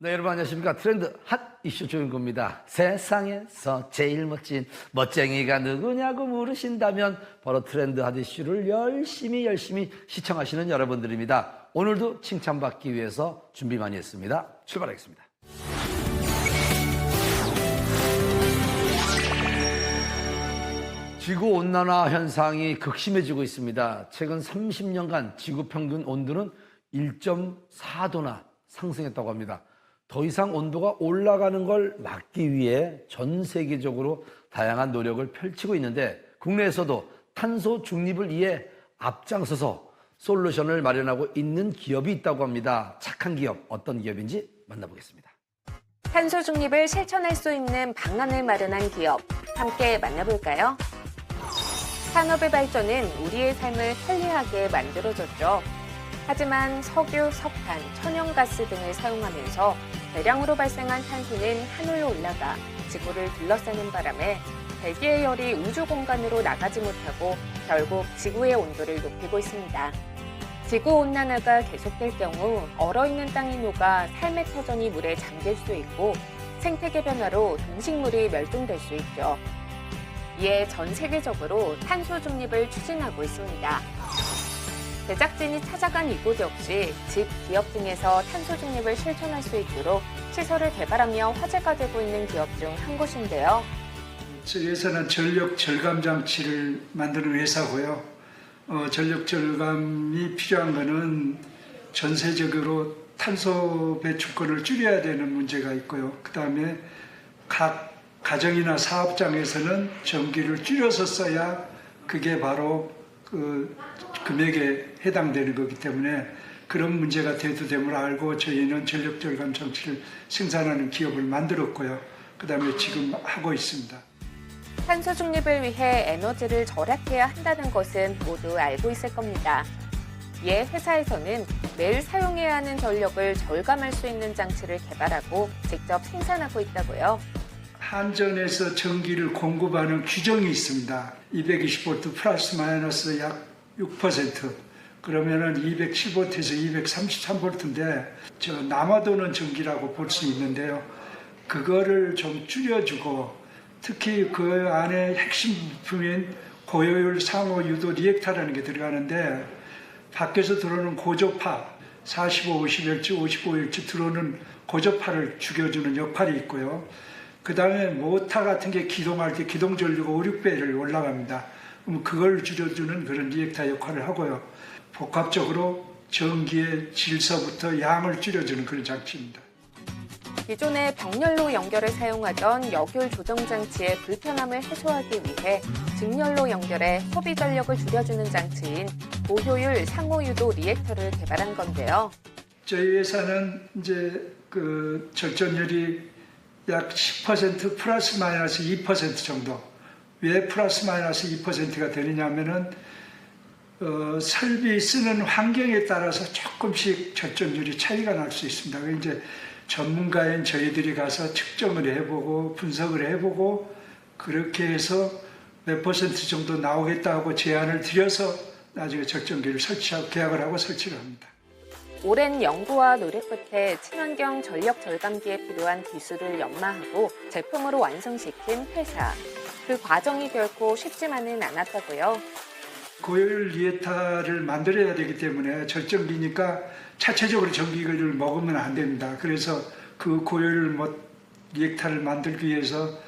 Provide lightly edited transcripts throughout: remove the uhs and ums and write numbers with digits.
네, 여러분 안녕하십니까. 트렌드 핫 이슈 주인공입니다. 세상에서 제일 멋진 멋쟁이가 누구냐고 물으신다면 바로 트렌드 핫 이슈를 열심히 시청하시는 여러분들입니다. 오늘도 칭찬받기 위해서 준비 많이 했습니다. 출발하겠습니다. 지구온난화 현상이 극심해지고 있습니다. 최근 30년간 지구 평균 온도는 1.4도나 상승했다고 합니다. 더 이상 온도가 올라가는 걸 막기 위해 전 세계적으로 다양한 노력을 펼치고 있는데 국내에서도 탄소 중립을 위해 앞장서서 솔루션을 마련하고 있는 기업이 있다고 합니다. 착한 기업, 어떤 기업인지 만나보겠습니다. 탄소 중립을 실천할 수 있는 방안을 마련한 기업, 함께 만나볼까요? 산업의 발전은 우리의 삶을 편리하게 만들어줬죠. 하지만 석유, 석탄, 천연가스 등을 사용하면서 대량으로 발생한 탄소는 하늘로 올라가 지구를 둘러싸는 바람에 대기의 열이 우주 공간으로 나가지 못하고 결국 지구의 온도를 높이고 있습니다. 지구온난화가 계속될 경우 얼어있는 땅이 녹아 삶의 터전이 물에 잠길 수 있고 생태계 변화로 동식물이 멸종될 수 있죠. 이에 전 세계적으로 탄소 중립을 추진하고 있습니다. 제작진이 찾아간 이곳 역시 집, 기업 등에서 탄소 중립을 실천할 수 있도록 시설을 개발하며 화제가 되고 있는 기업 중 한 곳인데요. 저희 회사는 전력 절감 장치를 만드는 회사고요. 전력 절감이 필요한 것은 전세적으로 탄소 배출권을 줄여야 되는 문제가 있고요. 그 다음에 각 가정이나 사업장에서는 전기를 줄여서 써야 그게 바로 그 금액에 해당되는 거기 때문에 그런 문제가 대두됨을 알고 저희는 전력 절감 장치를 생산하는 기업을 만들었고요. 그 다음에 지금 하고 있습니다. 탄소 중립을 위해 에너지를 절약해야 한다는 것은 모두 알고 있을 겁니다. 이에 회사에서는 매일 사용해야 하는 전력을 절감할 수 있는 장치를 개발하고 직접 생산하고 있다고요. 한전에서 전기를 공급하는 규정이 있습니다. 220V 플러스 마이너스 약 6%. 그러면은 207V에서 233V인데 남아도는 전기라고 볼 수 있는데요. 그거를 좀 줄여주고 특히 그 안에 핵심 부품인 고효율 상호 유도 리액터라는 게 들어가는데 밖에서 들어오는 고저파 45, 50Hz, 55Hz 들어오는 고저파를 죽여주는 역할이 있고요. 그 다음에 모터 같은 게 기동할 때 기동 전류가 5, 6배를 올라갑니다. 그럼 그걸 줄여주는 그런 리액터 역할을 하고요. 복합적으로 전기의 질서부터 양을 줄여주는 그런 장치입니다. 기존의 병렬로 연결을 사용하던 역율 조정 장치의 불편함을 해소하기 위해 직렬로 연결해 소비 전력을 줄여주는 장치인 고효율 상호유도 리액터를 개발한 건데요. 저희 회사는 이제 그 절전율이 약 10% 플러스 마이너스 2% 정도. 왜 플러스 마이너스 2%가 되느냐면은 설비 쓰는 환경에 따라서 조금씩 절전율이 차이가 날 수 있습니다. 이제 전문가인 저희들이 가서 측정을 해보고 분석을 해보고 그렇게 해서 몇 퍼센트 정도 나오겠다고 제안을 드려서 나중에 적정기를 설치하고 계약을 하고 설치를 합니다. 오랜 연구와 노력 끝에 친환경 전력 절감기에 필요한 기술을 연마하고 제품으로 완성시킨 회사. 그 과정이 결코 쉽지만은 않았다고요. 고효율 리액터를 만들어야 되기 때문에 절전기니까 자체적으로 전기를 먹으면 안 됩니다. 그래서 그 고효율 리액터를 만들기 위해서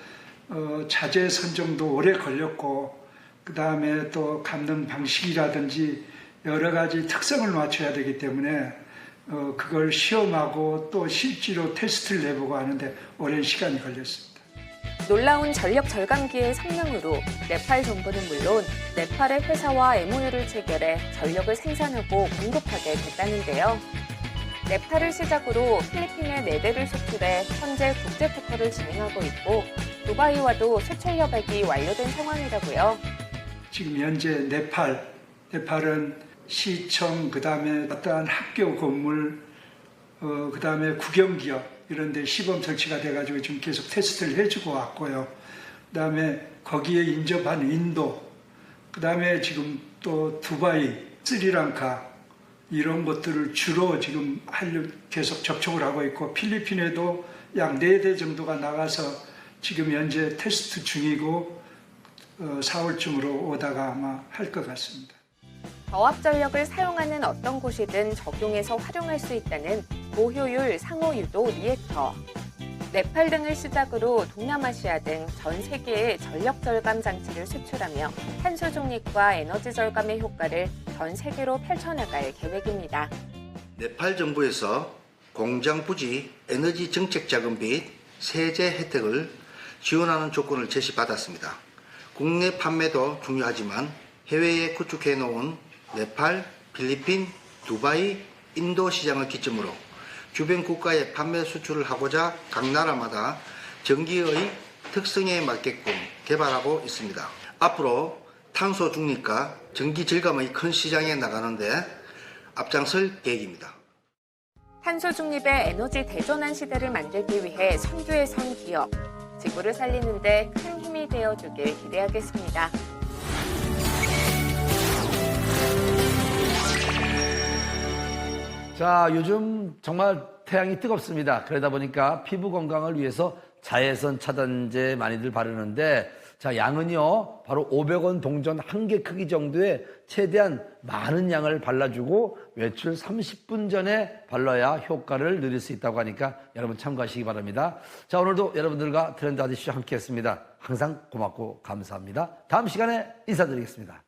자재 선정도 오래 걸렸고 그 다음에 또 감는 방식이라든지 여러 가지 특성을 맞춰야 되기 때문에 그걸 시험하고 또 실제로 테스트를 해보고 하는데 오랜 시간이 걸렸습니다. 놀라운 전력 절감기의 성능으로 네팔 정부는 물론 네팔의 회사와 MOU를 체결해 전력을 생산하고 공급하게 됐다는데요. 네팔을 시작으로 필리핀에 4대를 수출해 현재 국제 특허를 진행하고 있고 두바이와도 수출 협약이 완료된 상황이라고요. 지금 현재 네팔은 시청, 그 다음에 어떠한 학교 건물, 그 다음에 국영기업 이런 데 시범 설치가 돼가지고 지금 계속 테스트를 해주고 왔고요. 그 다음에 거기에 인접한 인도, 그 다음에 지금 또 두바이, 스리랑카 이런 것들을 주로 지금 계속 접촉을 하고 있고 필리핀에도 약 4대 정도가 나가서 지금 현재 테스트 중이고 4월쯤으로 오다가 아마 할 것 같습니다. 저압전력을 사용하는 어떤 곳이든 적용해서 활용할 수 있다는 고효율 상호유도 리액터. 네팔 등을 시작으로 동남아시아 등 전 세계에 전력 절감 장치를 수출하며 탄소 중립과 에너지 절감의 효과를 전 세계로 펼쳐나갈 계획입니다. 네팔 정부에서 공장 부지 에너지 정책 자금 및 세제 혜택을 지원하는 조건을 제시받았습니다. 국내 판매도 중요하지만 해외에 구축해 놓은 네팔, 필리핀, 두바이, 인도 시장을 기점으로 주변 국가에 판매 수출을 하고자 각 나라마다 전기의 특성에 맞게끔 개발하고 있습니다. 앞으로 탄소 중립과 전기 절감의 큰 시장에 나가는데 앞장설 계획입니다. 탄소 중립의 에너지 대전환 시대를 만들기 위해 선두에 선 기업. 지구를 살리는 데 큰 힘이 되어주길 기대하겠습니다. 자, 요즘 정말 태양이 뜨겁습니다. 그러다 보니까 피부 건강을 위해서 자외선 차단제 많이들 바르는데, 자, 양은요, 바로 500원 동전 한 개 크기 정도의 최대한 많은 양을 발라주고 외출 30분 전에 발라야 효과를 누릴 수 있다고 하니까 여러분 참고하시기 바랍니다. 자, 오늘도 여러분들과 트렌드 아저씨와 함께 했습니다. 항상 고맙고 감사합니다. 다음 시간에 인사드리겠습니다.